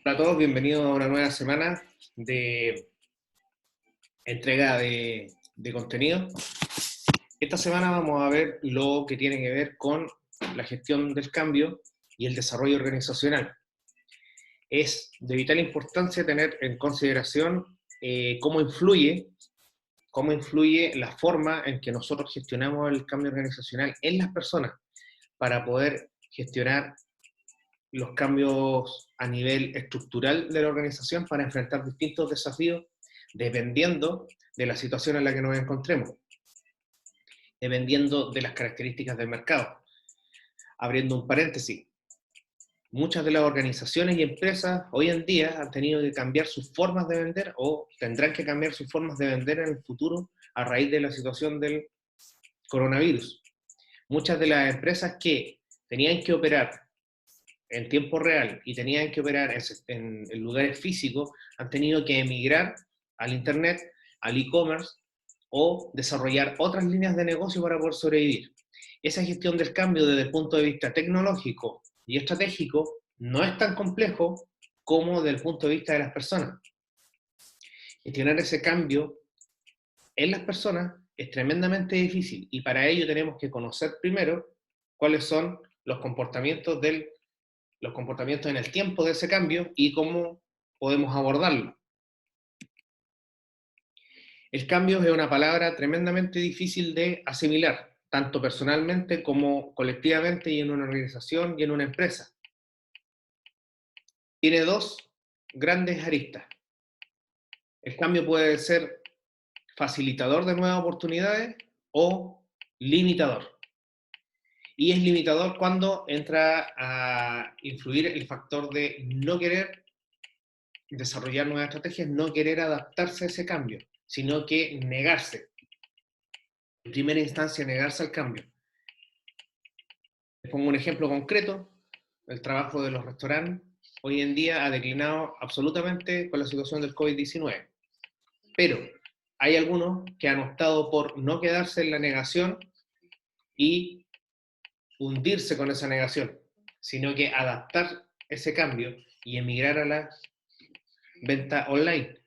Hola a todos, bienvenidos a una nueva semana de entrega de contenido. Esta semana vamos a ver lo que tiene que ver con la gestión del cambio y el desarrollo organizacional. Es de vital importancia tener en consideración cómo influye la forma en que nosotros gestionamos el cambio organizacional en las personas para poder gestionar los cambios a nivel estructural de la organización para enfrentar distintos desafíos dependiendo de la situación en la que nos encontremos, dependiendo de las características del mercado. Abriendo un paréntesis, muchas de las organizaciones y empresas hoy en día han tenido que cambiar sus formas de vender o tendrán que cambiar sus formas de vender en el futuro a raíz de la situación del coronavirus. Muchas de las empresas que tenían que operar en tiempo real y tenían que operar en lugares físicos, han tenido que emigrar al Internet, al e-commerce o desarrollar otras líneas de negocio para poder sobrevivir. Esa gestión del cambio desde el punto de vista tecnológico y estratégico no es tan complejo como desde el punto de vista de las personas. Gestionar ese cambio en las personas es tremendamente difícil y para ello tenemos que conocer primero cuáles son los comportamientos en el tiempo de ese cambio y cómo podemos abordarlo. El cambio es una palabra tremendamente difícil de asimilar, tanto personalmente como colectivamente y en una organización y en una empresa. Tiene dos grandes aristas. El cambio puede ser facilitador de nuevas oportunidades o limitador. Y es limitador cuando entra a influir el factor de no querer desarrollar nuevas estrategias, no querer adaptarse a ese cambio, sino que negarse. En primera instancia, negarse al cambio. Les pongo un ejemplo concreto. El trabajo de los restaurantes hoy en día ha declinado absolutamente con la situación del COVID-19. Pero hay algunos que han optado por no quedarse en la negación y hundirse con esa negación, sino que adaptar ese cambio y emigrar a la venta online,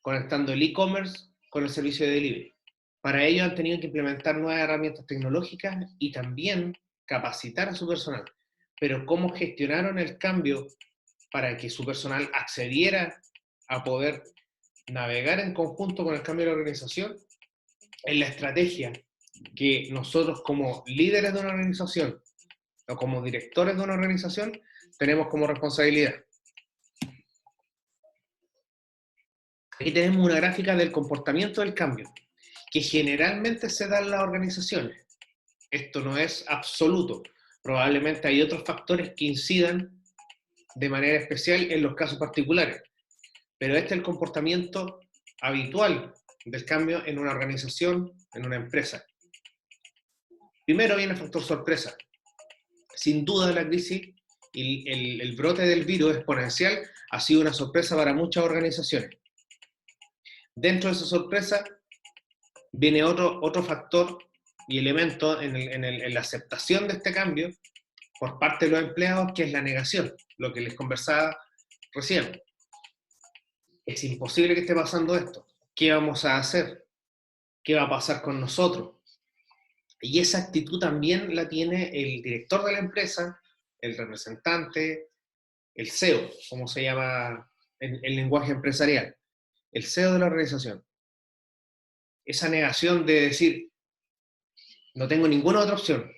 conectando el e-commerce con el servicio de delivery. Para ello han tenido que implementar nuevas herramientas tecnológicas y también capacitar a su personal. Pero ¿cómo gestionaron el cambio para que su personal accediera a poder navegar en conjunto con el cambio de la organización? En la estrategia que nosotros como líderes de una organización o como directores de una organización tenemos como responsabilidad. Aquí tenemos una gráfica del comportamiento del cambio, que generalmente se da en las organizaciones. Esto no es absoluto. Probablemente hay otros factores que incidan de manera especial en los casos particulares. Pero este es el comportamiento habitual del cambio en una organización, en una empresa. Primero viene el factor sorpresa. Sin duda la crisis y el brote del virus exponencial ha sido una sorpresa para muchas organizaciones. Dentro de esa sorpresa viene otro factor y elemento en la aceptación de este cambio por parte de los empleados, que es la negación, lo que les conversaba recién. Es imposible que esté pasando esto. ¿Qué vamos a hacer? ¿Qué va a pasar con nosotros? Y esa actitud también la tiene el director de la empresa, el representante, el CEO, como se llama en el lenguaje empresarial, el CEO de la organización. Esa negación de decir, no tengo ninguna otra opción,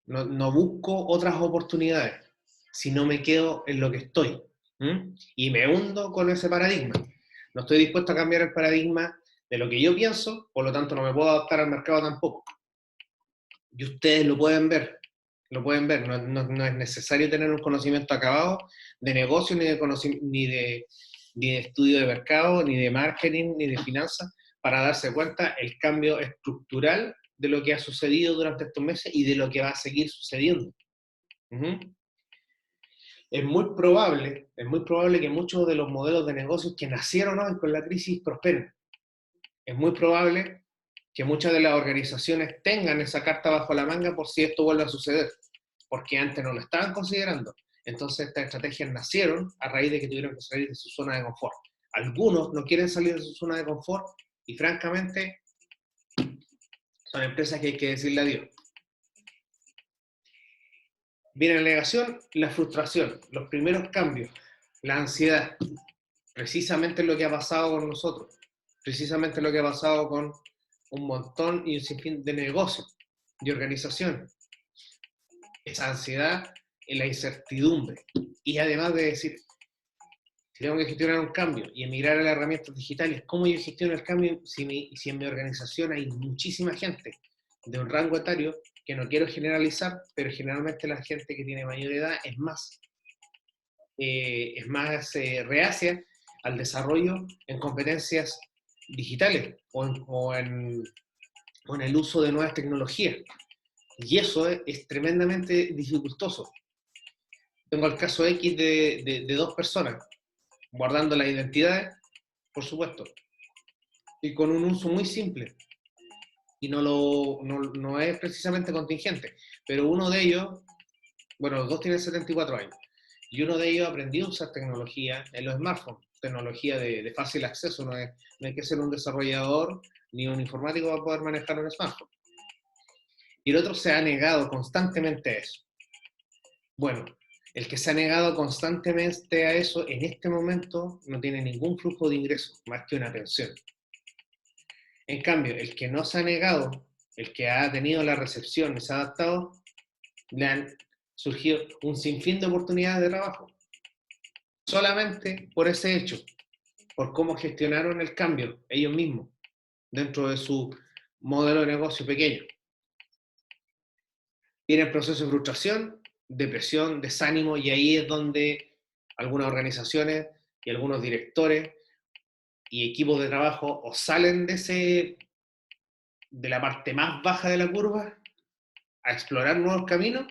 no busco otras oportunidades, si no me quedo en lo que estoy. Y me hundo con ese paradigma. No estoy dispuesto a cambiar el paradigma de lo que yo pienso, por lo tanto no me puedo adaptar al mercado tampoco. Y ustedes lo pueden ver, no es necesario tener un conocimiento acabado de negocio, ni de estudio de mercado, ni de marketing, ni de finanzas, para darse cuenta el cambio estructural de lo que ha sucedido durante estos meses y de lo que va a seguir sucediendo. Es muy probable que muchos de los modelos de negocios que nacieron hoy con la crisis prosperen. Es muy probable que muchas de las organizaciones tengan esa carta bajo la manga por si esto vuelve a suceder, porque antes no lo estaban considerando. Entonces estas estrategias nacieron a raíz de que tuvieron que salir de su zona de confort. Algunos no quieren salir de su zona de confort y francamente son empresas que hay que decirle adiós. Viene la negación, la frustración, los primeros cambios, la ansiedad, precisamente lo que ha pasado con nosotros, precisamente lo que ha pasado con un montón y un sinfín de negocios, de organizaciones. Esa ansiedad y la incertidumbre. Y además de decir, si tengo que gestionar un cambio y emigrar a las herramientas digitales, ¿cómo yo gestiono el cambio si en mi organización hay muchísima gente de un rango etario que no quiero generalizar, pero generalmente la gente que tiene mayor edad reacia al desarrollo en competencias digitales o en el uso de nuevas tecnologías? Y eso es tremendamente dificultoso. Tengo el caso X de dos personas, guardando las identidades, por supuesto, y con un uso muy simple. Y no es precisamente contingente, pero uno de ellos, bueno, los dos tienen 74 años, y uno de ellos aprendió a usar tecnología en los smartphones, tecnología de fácil acceso, no hay que ser un desarrollador ni un informático para poder manejar un smartphone. Y el otro se ha negado constantemente a eso. Bueno, el que se ha negado constantemente a eso, en este momento no tiene ningún flujo de ingresos, más que una pensión. En cambio, el que no se ha negado, el que ha tenido la recepción y se ha adaptado, le han surgido un sinfín de oportunidades de trabajo. Solamente por ese hecho, por cómo gestionaron el cambio ellos mismos dentro de su modelo de negocio pequeño. Viene el proceso de frustración, depresión, desánimo, y ahí es donde algunas organizaciones y algunos directores y equipos de trabajo o salen de la parte más baja de la curva a explorar nuevos caminos,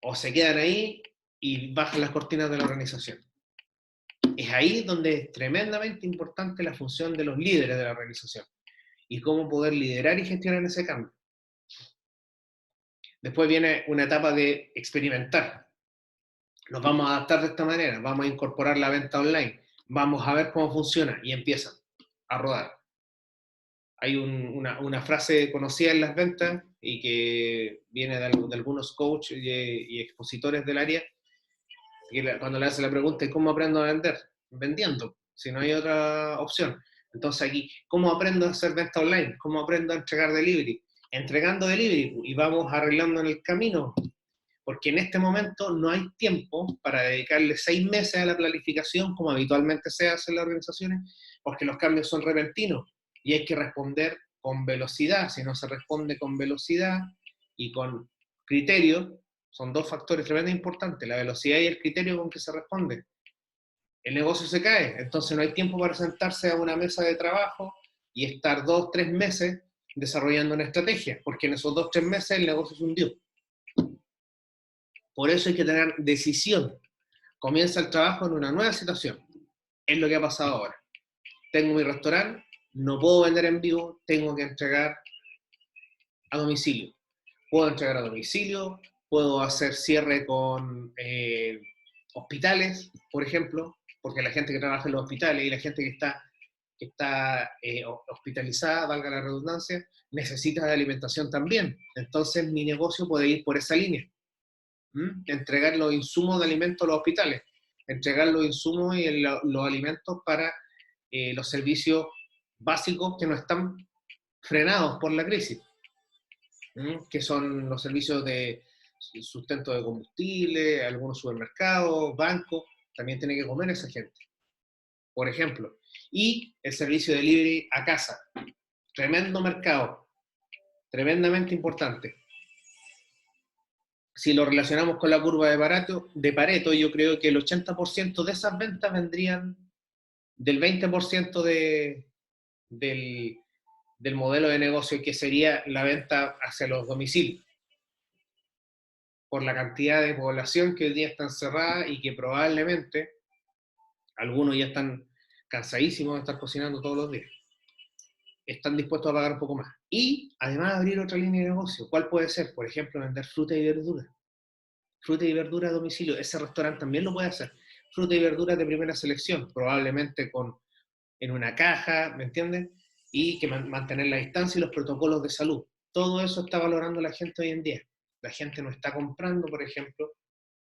o se quedan ahí y bajan las cortinas de la organización. Es ahí donde es tremendamente importante la función de los líderes de la organización y cómo poder liderar y gestionar ese cambio. Después viene una etapa de experimentar. Nos vamos a adaptar de esta manera, vamos a incorporar la venta online, vamos a ver cómo funciona, y empiezan a rodar. Hay una frase conocida en las ventas y que viene de algunos coaches y expositores del área, que cuando le hace la pregunta, ¿cómo aprendo a vender? Vendiendo, si no hay otra opción. Entonces aquí, ¿cómo aprendo a hacer venta online? ¿Cómo aprendo a entregar delivery? Entregando delivery, y vamos arreglando en el camino, porque en este momento no hay tiempo para dedicarle 6 meses a la planificación, como habitualmente se hace en las organizaciones, porque los cambios son repentinos y hay que responder con velocidad. Si no se responde con velocidad y con criterio, son dos factores tremendamente importantes, la velocidad y el criterio con que se responde. El negocio se cae, entonces no hay tiempo para sentarse a una mesa de trabajo y estar 2, 3 meses desarrollando una estrategia, porque en esos 2, 3 meses el negocio se hundió. Por eso hay que tener decisión. Comienza el trabajo en una nueva situación. Es lo que ha pasado ahora. Tengo mi restaurante, no puedo vender en vivo, tengo que entregar a domicilio. Puedo entregar a domicilio, puedo hacer cierre con hospitales, por ejemplo, porque la gente que trabaja en los hospitales y la gente que está hospitalizada, valga la redundancia, necesita de alimentación también. Entonces mi negocio puede ir por esa línea. Entregar los insumos de alimentos a los hospitales, entregar los insumos y los alimentos para los servicios básicos que no están frenados por la crisis, que son los servicios de sustento de combustible, algunos supermercados, bancos, también tiene que comer esa gente, por ejemplo. Y el servicio de delivery a casa, tremendo mercado, tremendamente importante. Si lo relacionamos con la curva de Pareto, yo creo que el 80% de esas ventas vendrían del 20% del modelo de negocio, que sería la venta hacia los domicilios, por la cantidad de población que hoy día está encerrada y que probablemente algunos ya están cansadísimos de estar cocinando todos los días. Están dispuestos a pagar un poco más. Y además abrir otra línea de negocio. ¿Cuál puede ser? Por ejemplo, vender fruta y verdura. Fruta y verdura a domicilio, ese restaurante también lo puede hacer. Fruta y verdura de primera selección, probablemente en una caja, ¿me entienden? Y que mantener la distancia y los protocolos de salud. Todo eso está valorando la gente hoy en día. La gente no está comprando, por ejemplo,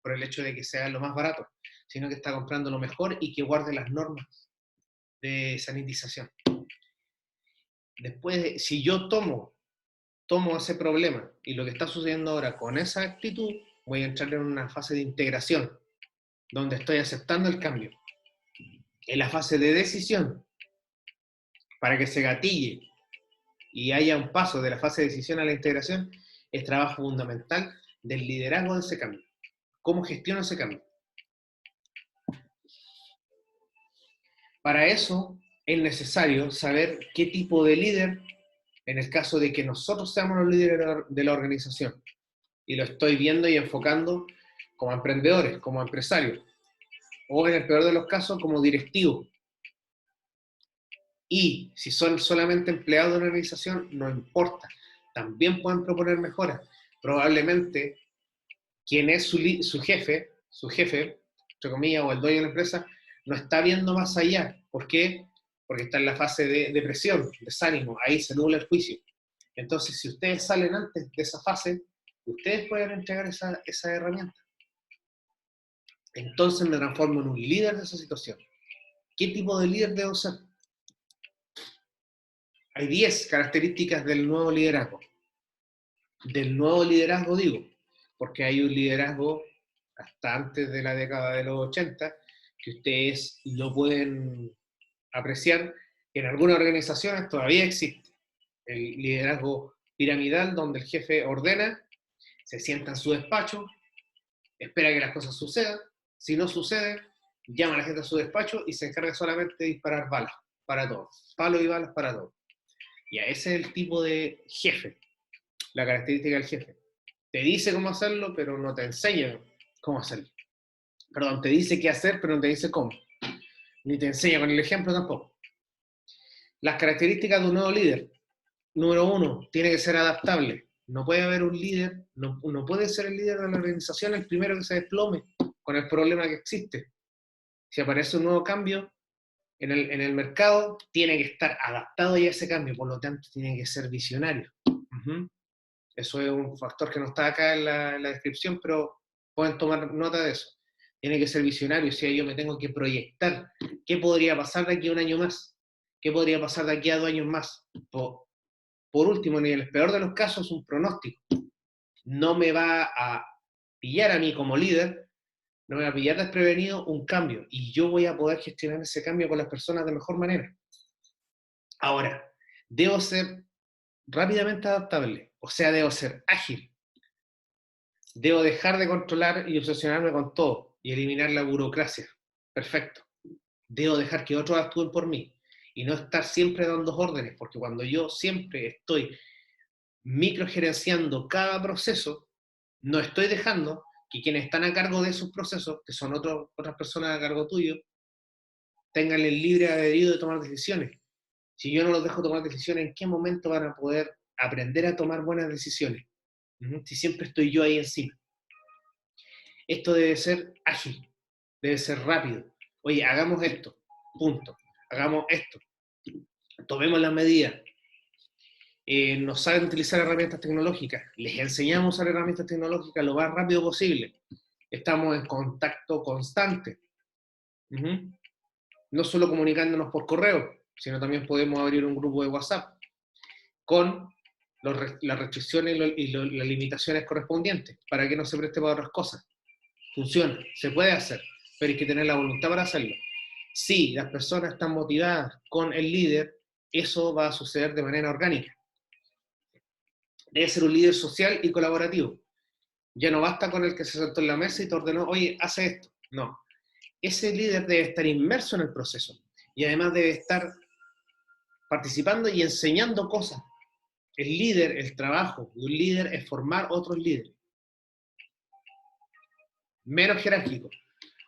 por el hecho de que sea lo más barato, sino que está comprando lo mejor y que guarde las normas de sanitización. Después, si yo tomo ese problema y lo que está sucediendo ahora con esa actitud, voy a entrar en una fase de integración, donde estoy aceptando el cambio. En la fase de decisión, para que se gatille y haya un paso de la fase de decisión a la integración, es trabajo fundamental del liderazgo de ese cambio. ¿Cómo gestiono ese cambio? Para eso es necesario saber qué tipo de líder, en el caso de que nosotros seamos los líderes de la organización, y lo estoy viendo y enfocando como emprendedores, como empresarios, o en el peor de los casos como directivos. Y si son solamente empleados de una organización, no importa, también pueden proponer mejoras. Probablemente quien es su jefe, entre comillas, o el dueño de la empresa, no está viendo más allá. ¿Por qué? Porque está en la fase de depresión, desánimo, ahí se nubla el juicio. Entonces, si ustedes salen antes de esa fase, ustedes pueden entregar esa herramienta. Entonces me transformo en un líder de esa situación. ¿Qué tipo de líder debo ser? Hay 10 características del nuevo liderazgo. Del nuevo liderazgo digo, porque hay un liderazgo hasta antes de la década de los 80, que ustedes lo pueden apreciar, que en algunas organizaciones todavía existe. El liderazgo piramidal, donde el jefe ordena, se sienta en su despacho, espera que las cosas sucedan, si no sucede, llama a la gente a su despacho y se encarga solamente de disparar balas para todos, palos y balas para todos. Y ese es el tipo de jefe, la característica del jefe. Te dice cómo hacerlo, pero no te enseña cómo hacerlo. Perdón, te dice qué hacer, pero no te dice cómo. Ni te enseña con el ejemplo tampoco. Las características de un nuevo líder. Número 1, tiene que ser adaptable. No puede haber un líder, no puede ser el líder de la organización el primero que se desplome con el problema que existe. Si aparece un nuevo cambio en el mercado, tiene que estar adaptado ya a ese cambio, por lo tanto tiene que ser visionario. Eso es un factor que no está acá en la descripción, pero pueden tomar nota de eso. Tiene que ser visionario, si yo me tengo que proyectar. ¿Qué podría pasar de aquí a un año más? ¿Qué podría pasar de aquí a 2 años más? Por último, en el peor de los casos, un pronóstico. No me va a pillar a mí como líder, no me va a pillar desprevenido un cambio, y yo voy a poder gestionar ese cambio con las personas de mejor manera. Ahora, debo ser rápidamente adaptable, o sea, debo ser ágil. Debo dejar de controlar y obsesionarme con todo y eliminar la burocracia. Perfecto. Debo dejar que otros actúen por mí y no estar siempre dando órdenes, porque cuando yo siempre estoy microgerenciando cada proceso, no estoy dejando que quienes están a cargo de esos procesos, que son otras personas a cargo tuyo, tengan el libre albedrío de tomar decisiones. Si yo no los dejo tomar decisiones, ¿en qué momento van a poder aprender a tomar buenas decisiones? Si siempre estoy yo ahí encima. Esto debe ser ágil, debe ser rápido. Oye, hagamos esto, punto. Hagamos esto. Tomemos las medidas. No saben utilizar herramientas tecnológicas. Les enseñamos a usar herramientas tecnológicas lo más rápido posible. Estamos en contacto constante. No solo comunicándonos por correo, sino también podemos abrir un grupo de WhatsApp con las restricciones y las limitaciones correspondientes para que no se preste para otras cosas. Funciona, se puede hacer, pero hay que tener la voluntad para hacerlo. Si las personas están motivadas con el líder, eso va a suceder de manera orgánica. Debe ser un líder social y colaborativo. Ya no basta con el que se sentó en la mesa y te ordenó, oye, hace esto. No. Ese líder debe estar inmerso en el proceso y además debe estar participando y enseñando cosas. El líder, el trabajo de un líder es formar otros líderes. Menos jerárquico.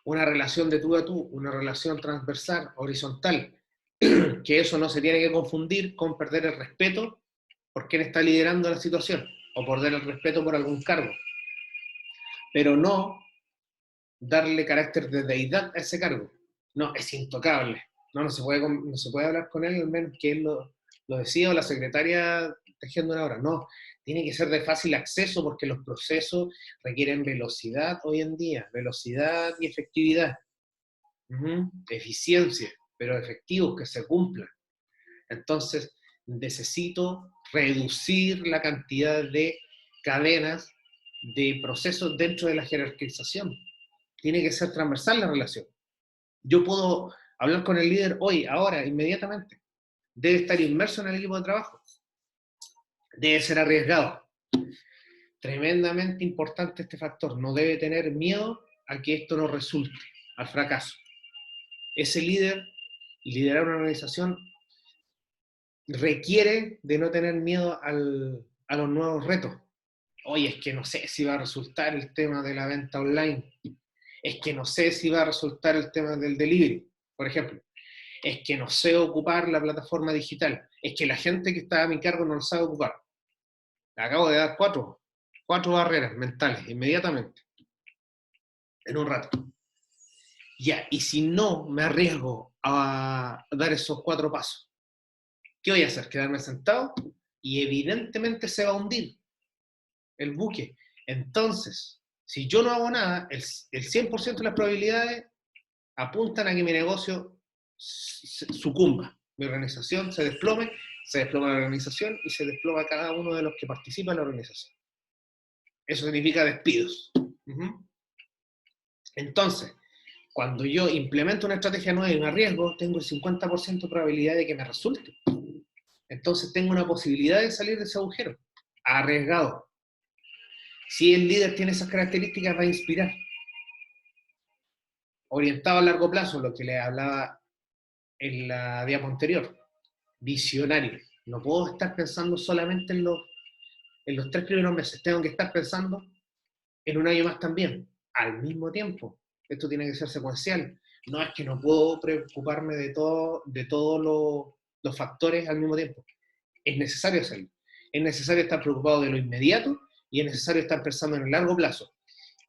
Una relación de tú a tú, una relación transversal, horizontal, que eso no se tiene que confundir con perder el respeto por quien está liderando la situación, o perder el respeto por algún cargo. pero no darle carácter de deidad a ese cargo. No, es intocable. No se puede hablar con él, al menos que él lo decía, o la secretaria tejiendo una hora. No, tiene que ser de fácil acceso porque los procesos requieren velocidad hoy en día, velocidad y efectividad. Eficiencia, pero efectivos, que se cumplan. Entonces, necesito reducir la cantidad de cadenas de procesos dentro de la jerarquización. Tiene que ser transversal la relación. Yo puedo hablar con el líder hoy, ahora, inmediatamente. Debe estar inmerso en el equipo de trabajo. Debe ser arriesgado. Tremendamente importante este factor. No debe tener miedo a que esto no resulte, al fracaso. Ese líder, liderar una organización, requiere de no tener miedo a los nuevos retos. Oye, es que no sé si va a resultar el tema de la venta online. Es que no sé si va a resultar el tema del delivery, por ejemplo. Es que no sé ocupar la plataforma digital. Es que la gente que está a mi cargo no lo sabe ocupar. Acabo de dar cuatro barreras mentales, inmediatamente, en un rato. Ya, y si no me arriesgo a dar esos 4 pasos, ¿qué voy a hacer? ¿Quedarme sentado? Y evidentemente se va a hundir el buque. Entonces, si yo no hago nada, el 100% de las probabilidades apuntan a que mi negocio sucumba, mi organización se desploma la organización y se desploma cada uno de los que participan en la organización. Eso significa despidos. Entonces, cuando yo implemento una estrategia nueva y me arriesgo, tengo el 50% de probabilidad de que me resulte. Entonces tengo una posibilidad de salir de ese agujero. Arriesgado. Si el líder tiene esas características, va a inspirar. Orientado a largo plazo, lo que le hablaba en la diapo anterior. Visionario. No puedo estar pensando solamente en los 3 primeros meses. Tengo que estar pensando en un año más también, al mismo tiempo. Esto tiene que ser secuencial. No es que no puedo preocuparme de todos los factores al mismo tiempo. Es necesario hacerlo. Es necesario estar preocupado de lo inmediato y es necesario estar pensando en el largo plazo.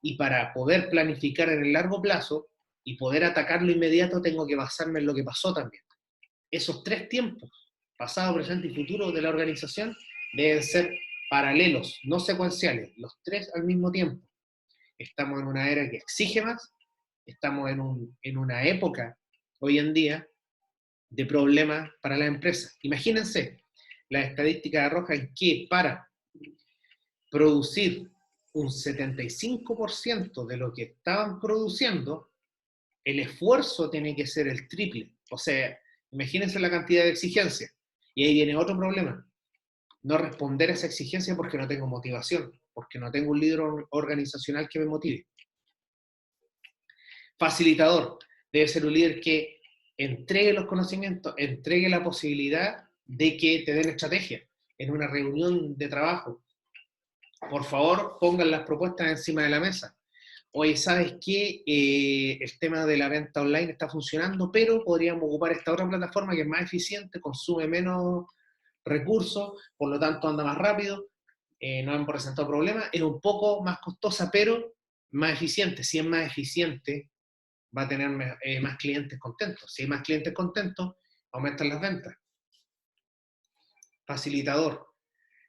Y para poder planificar en el largo plazo y poder atacar lo inmediato, tengo que basarme en lo que pasó también. Esos 3 tiempos, pasado, presente y futuro de la organización, deben ser paralelos, no secuenciales, los 3 al mismo tiempo. Estamos en una era que exige más, estamos en una época, hoy en día, de problemas para las empresas. Imagínense, las estadísticas arrojan que para producir un 75% de lo que estaban produciendo, el esfuerzo tiene que ser el triple. O sea, imagínense la cantidad de exigencia. Y ahí viene otro problema. No responder a esa exigencia porque no tengo motivación, porque no tengo un líder organizacional que me motive. Facilitador. Debe ser un líder que entregue los conocimientos, entregue la posibilidad de que te den estrategia en una reunión de trabajo. Por favor, pongan las propuestas encima de la mesa. Oye, ¿sabes qué? El tema de la venta online está funcionando, pero podríamos ocupar esta otra plataforma que es más eficiente, consume menos recursos, por lo tanto anda más rápido, no han presentado problemas, es un poco más costosa, pero más eficiente. Si es más eficiente, va a tener más clientes contentos. Si hay más clientes contentos, aumentan las ventas. Facilitador.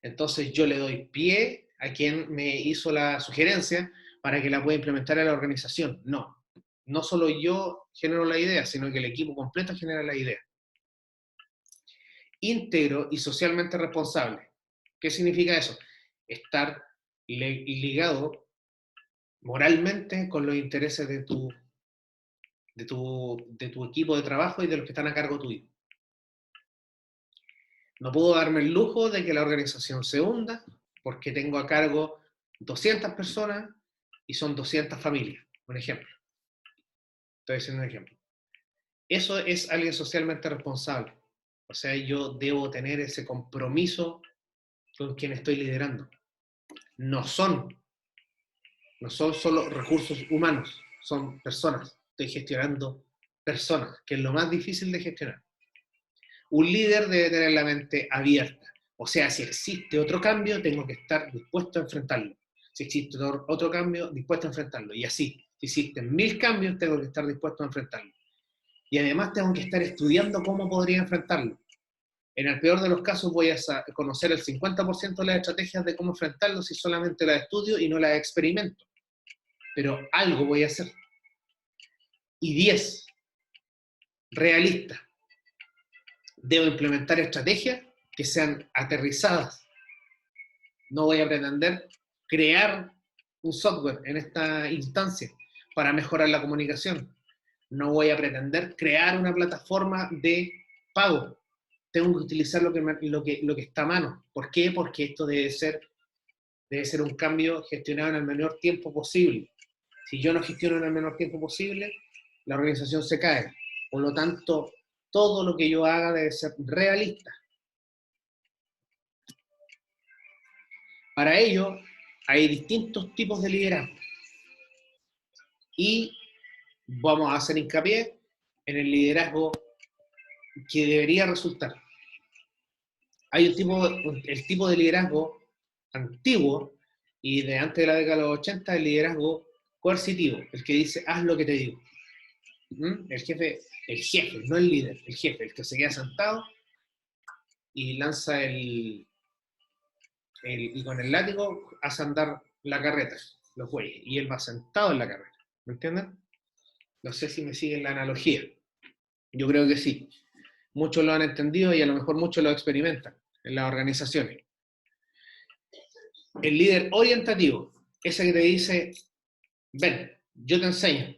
Entonces yo le doy pie a quien me hizo la sugerencia para que la pueda implementar en la organización. No solo yo genero la idea, sino que el equipo completo genera la idea. Íntegro y socialmente responsable. ¿Qué significa eso? Estar ligado moralmente con los intereses de tu equipo de trabajo y de los que están a cargo tuyo. No puedo darme el lujo de que la organización se hunda porque tengo a cargo 200 personas y son 200 familias, un ejemplo. Estoy diciendo un ejemplo. Eso es alguien socialmente responsable. O sea, yo debo tener ese compromiso con quien estoy liderando. No son solo recursos humanos, son personas. Estoy gestionando personas, que es lo más difícil de gestionar. Un líder debe tener la mente abierta. O sea, si existe otro cambio, tengo que estar dispuesto a enfrentarlo. Si existe otro cambio, dispuesto a enfrentarlo. Y así, si existen 1000 cambios, tengo que estar dispuesto a enfrentarlo. Y además tengo que estar estudiando cómo podría enfrentarlo. En el peor de los casos voy a conocer el 50% de las estrategias de cómo enfrentarlo si solamente las estudio y no las experimento. Pero algo voy a hacer. Y 10, realista. Debo implementar estrategias que sean aterrizadas. No voy a pretender crear un software en esta instancia para mejorar la comunicación. No voy a pretender crear una plataforma de pago. Tengo que utilizar lo que está a mano. ¿Por qué? Porque esto debe ser un cambio gestionado en el menor tiempo posible. Si yo no gestiono en el menor tiempo posible, la organización se cae. Por lo tanto, todo lo que yo haga debe ser realista. Para ello, hay distintos tipos de liderazgo. Y vamos a hacer hincapié en el liderazgo que debería resultar. Hay el tipo de liderazgo antiguo y de antes de la década de los 80, el liderazgo coercitivo, el que dice, haz lo que te digo. El jefe, no el líder, el jefe, el que se queda sentado y lanza y con el látigo hace andar la carreta, los bueyes, y él va sentado en la carreta. ¿Me entienden? No sé si me siguen la analogía. Yo creo que sí. Muchos lo han entendido y a lo mejor muchos lo experimentan en las organizaciones. El líder orientativo, ese que te dice, ven, yo te enseño,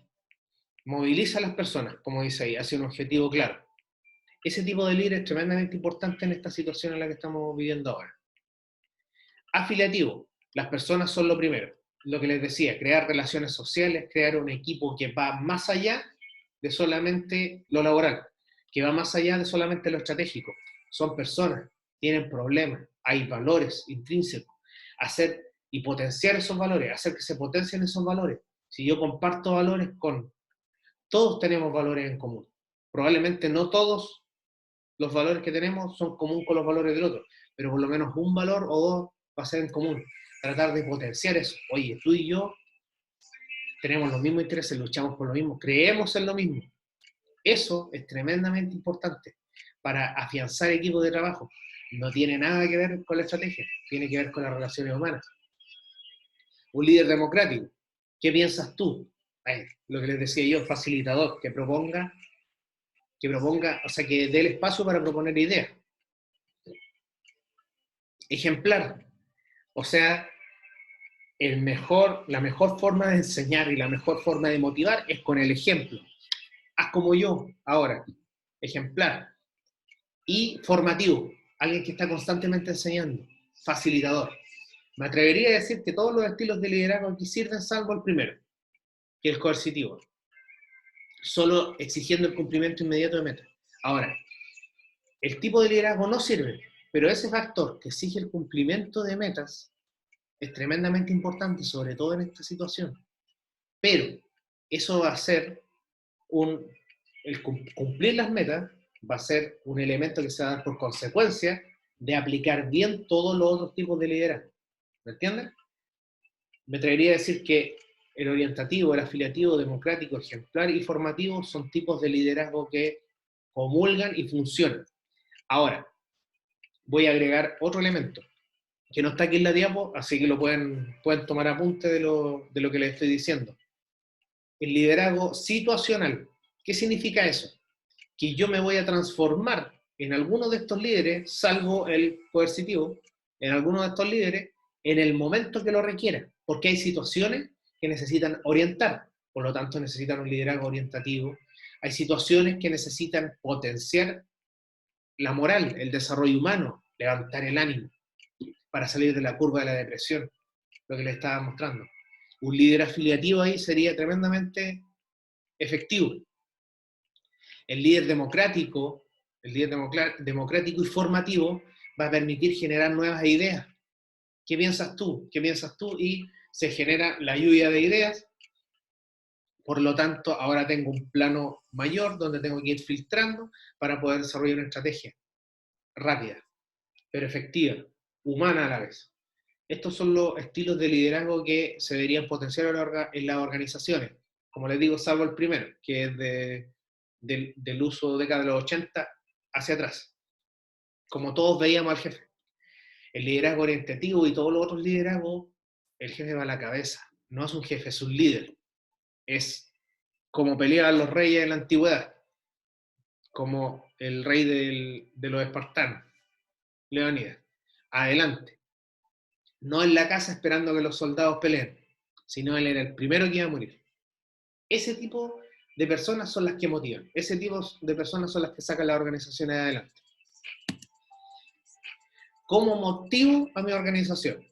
moviliza a las personas, como dice ahí, hacia un objetivo claro. Ese tipo de líder es tremendamente importante en esta situación en la que estamos viviendo ahora. Afiliativo, las personas son lo primero. Lo que les decía, crear relaciones sociales, crear un equipo que va más allá de solamente lo laboral, que va más allá de solamente lo estratégico. Son personas, tienen problemas, hay valores intrínsecos. Hacer y potenciar esos valores, hacer que se potencien esos valores. Si yo comparto valores todos tenemos valores en común. Probablemente no todos los valores que tenemos son comunes con los valores del otro, pero por lo menos un valor o dos va a ser en común. Tratar de potenciar eso. Oye, tú y yo tenemos los mismos intereses, luchamos por lo mismo, creemos en lo mismo. Eso es tremendamente importante para afianzar equipos de trabajo. No tiene nada que ver con la estrategia, tiene que ver con las relaciones humanas. Un líder democrático, ¿qué piensas tú? Lo que les decía yo, facilitador, que proponga, o sea, que dé el espacio para proponer ideas. Ejemplar, o sea, la mejor forma de enseñar y la mejor forma de motivar es con el ejemplo. Haz como yo ahora, ejemplar. Y formativo, alguien que está constantemente enseñando, facilitador. Me atrevería a decir que todos los estilos de liderazgo aquí sirven salvo el primero, que es el coercitivo, solo exigiendo el cumplimiento inmediato de metas. Ahora, el tipo de liderazgo no sirve, pero ese factor que exige el cumplimiento de metas es tremendamente importante, sobre todo en esta situación. Pero eso va a ser el cumplir las metas va a ser un elemento que se va a dar por consecuencia de aplicar bien todos los otros tipos de liderazgo. ¿Me entienden? Me atrevería a decir que el orientativo, el afiliativo, democrático, ejemplar y formativo son tipos de liderazgo que comulgan y funcionan. Ahora, voy a agregar otro elemento que no está aquí en la diapo, así que lo pueden tomar apunte de lo que les estoy diciendo. El liderazgo situacional. ¿Qué significa eso? Que yo me voy a transformar en alguno de estos líderes, salvo el coercitivo, en alguno de estos líderes, en el momento que lo requiera, porque hay situaciones que necesitan orientar, por lo tanto necesitan un liderazgo orientativo, hay situaciones que necesitan potenciar la moral, el desarrollo humano, levantar el ánimo para salir de la curva de la depresión, lo que les estaba mostrando. Un líder afiliativo ahí sería tremendamente efectivo. El líder democrático y formativo va a permitir generar nuevas ideas. ¿Qué piensas tú? ¿Qué piensas tú? Y se genera la lluvia de ideas. Por lo tanto, ahora tengo un plano mayor donde tengo que ir filtrando para poder desarrollar una estrategia rápida, pero efectiva, humana a la vez. Estos son los estilos de liderazgo que se deberían potenciar en las organizaciones. Como les digo, salvo el primero, que es del uso de década de los 80 hacia atrás. Como todos veíamos al jefe. El liderazgo orientativo y todos los otros liderazgos, el jefe va a la cabeza. No es un jefe, es un líder. Es como peleaban los reyes en la antigüedad, como el rey de los espartanos, Leónidas. Adelante. No en la casa esperando que los soldados peleen, sino él era el primero que iba a morir. Ese tipo de personas son las que motivan. Ese tipo de personas son las que sacan las organizaciones adelante. ¿Cómo motivo a mi organización?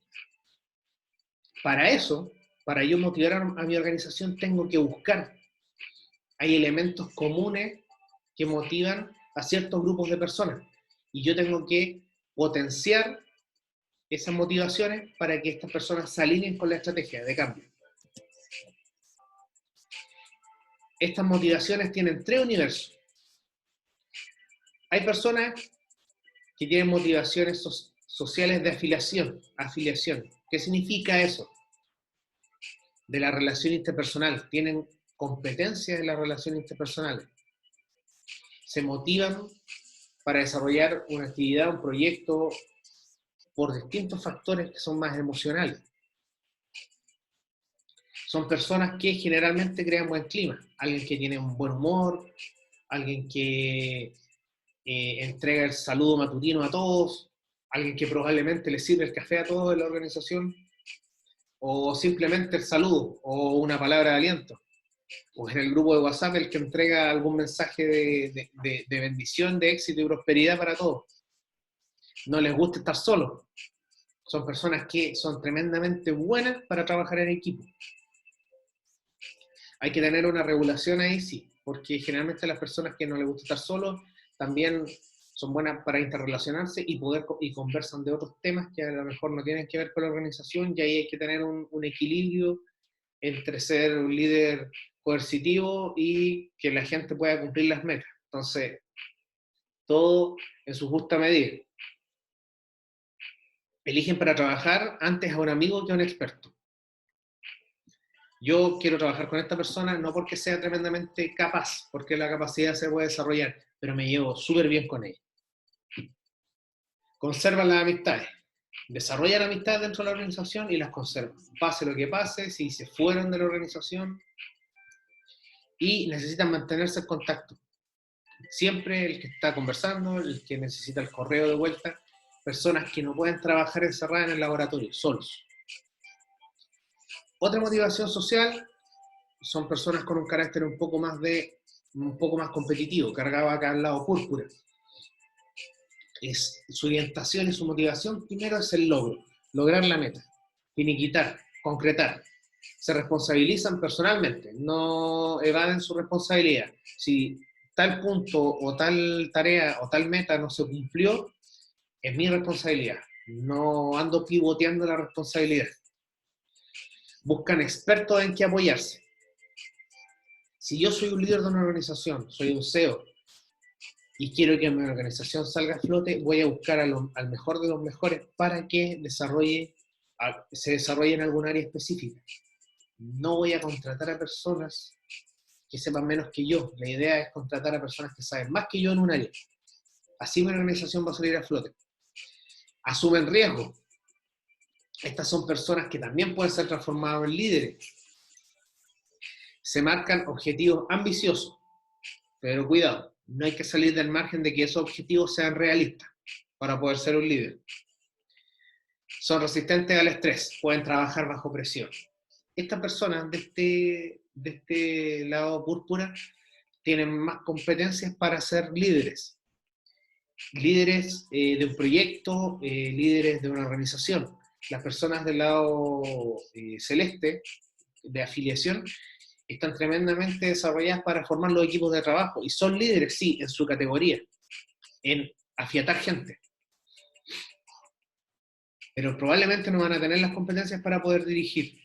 Para eso, para yo motivar a mi organización, tengo que buscar. Hay elementos comunes que motivan a ciertos grupos de personas. Y yo tengo que potenciar esas motivaciones para que estas personas se alineen con la estrategia de cambio. Estas motivaciones tienen 3 universos. Hay personas que tienen motivaciones sociales de afiliación. ¿Qué significa eso? De la relación interpersonal. Tienen competencias en las relaciones interpersonales. Se motivan para desarrollar una actividad, un proyecto, por distintos factores que son más emocionales. Son personas que generalmente crean buen clima. Alguien que tiene un buen humor, alguien que entrega el saludo matutino a todos, alguien que probablemente le sirve el café a todos en la organización, o simplemente el saludo, o una palabra de aliento. O en el grupo de WhatsApp el que entrega algún mensaje de bendición, de éxito y prosperidad para todos. No les gusta estar solos. Son personas que son tremendamente buenas para trabajar en equipo. Hay que tener una regulación ahí, sí, porque generalmente las personas que no les gusta estar solos también son buenas para interrelacionarse y conversan de otros temas que a lo mejor no tienen que ver con la organización, y ahí hay que tener un equilibrio entre ser un líder coercitivo y que la gente pueda cumplir las metas. Entonces, todo en su justa medida. Eligen para trabajar antes a un amigo que a un experto. Yo quiero trabajar con esta persona no porque sea tremendamente capaz, porque la capacidad se puede desarrollar, pero me llevo súper bien con ella. Conservan las amistades. Desarrollan amistades dentro de la organización y las conservan. Pase lo que pase, si se fueron de la organización, y necesitan mantenerse en contacto. Siempre el que está conversando, el que necesita el correo de vuelta, personas que no pueden trabajar encerradas en el laboratorio, solos. Otra motivación social son personas con un carácter un poco más competitivo, cargado acá al lado púrpura. Su orientación y su motivación primero es el lograr la meta, finiquitar, concretar. Se responsabilizan personalmente, no evaden su responsabilidad. Si tal punto o tal tarea o tal meta no se cumplió, es mi responsabilidad. No ando pivoteando la responsabilidad. Buscan expertos en qué apoyarse. Si yo soy un líder de una organización, soy un CEO, y quiero que mi organización salga a flote, voy a buscar al mejor de los mejores para que se desarrolle en algún área específica. No voy a contratar a personas que sepan menos que yo. La idea es contratar a personas que saben más que yo en un área. Así mi organización va a salir a flote. Asumen riesgo. Estas son personas que también pueden ser transformadas en líderes. Se marcan objetivos ambiciosos, pero cuidado, no hay que salir del margen de que esos objetivos sean realistas para poder ser un líder. Son resistentes al estrés, pueden trabajar bajo presión. Estas personas de este lado púrpura tienen más competencias para ser líderes. Líderes de un proyecto, líderes de una organización. Las personas del lado celeste, de afiliación, están tremendamente desarrolladas para formar los equipos de trabajo y son líderes, sí, en su categoría, en afiatar gente. Pero probablemente no van a tener las competencias para poder dirigir,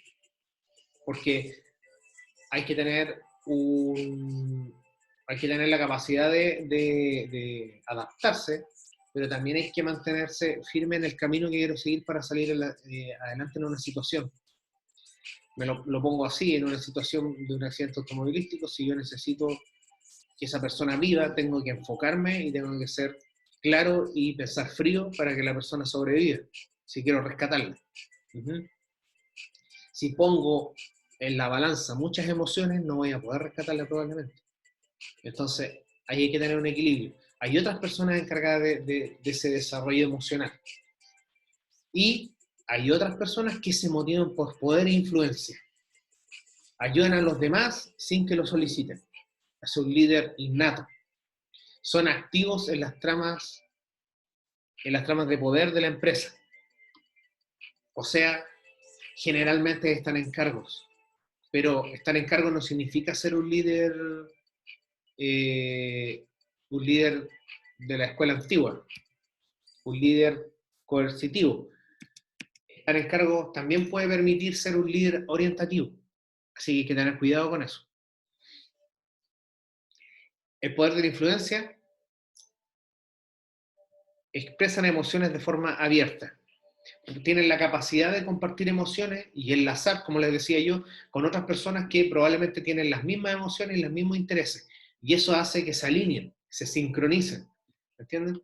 porque hay que tener la capacidad de adaptarse pero también hay que mantenerse firme en el camino que quiero seguir para salir adelante en una situación. Lo pongo así, en una situación de un accidente automovilístico, si yo necesito que esa persona viva, tengo que enfocarme y tengo que ser claro y pensar frío para que la persona sobreviva, si quiero rescatarla. Si pongo en la balanza muchas emociones, no voy a poder rescatarla probablemente. Entonces, ahí hay que tener un equilibrio. Hay otras personas encargadas de ese desarrollo emocional. Y hay otras personas que se motivan por poder e influencia. Ayudan a los demás sin que lo soliciten. Es un líder innato. Son activos en las tramas de poder de la empresa. O sea, generalmente están en cargos. Pero estar en cargo no significa ser un líder de la escuela antigua, un líder coercitivo. Estar en cargo también puede permitir ser un líder orientativo, así que hay que tener cuidado con eso. El poder de la influencia: expresan emociones de forma abierta, tienen la capacidad de compartir emociones y enlazar, como les decía yo, con otras personas que probablemente tienen las mismas emociones y los mismos intereses, y eso hace que se alineen, se sincronicen, ¿entienden?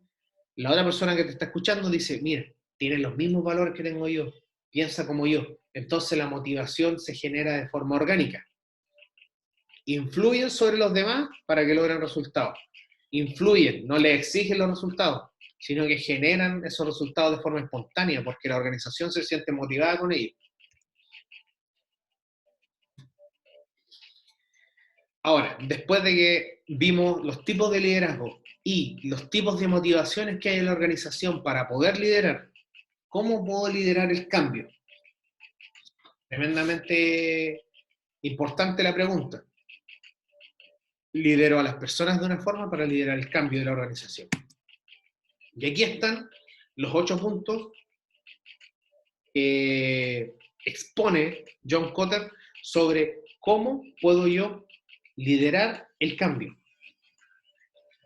La otra persona que te está escuchando dice, mira, tiene los mismos valores que tengo yo, piensa como yo, entonces la motivación se genera de forma orgánica. Influyen sobre los demás para que logren resultados. Influyen, no les exigen los resultados, sino que generan esos resultados de forma espontánea, porque la organización se siente motivada con ellos. Ahora, después de que vimos los tipos de liderazgo y los tipos de motivaciones que hay en la organización para poder liderar, ¿cómo puedo liderar el cambio? Tremendamente importante la pregunta. Lidero a las personas de una forma para liderar el cambio de la organización. Y aquí están los 8 puntos que expone John Kotter sobre cómo puedo yo liderar el cambio.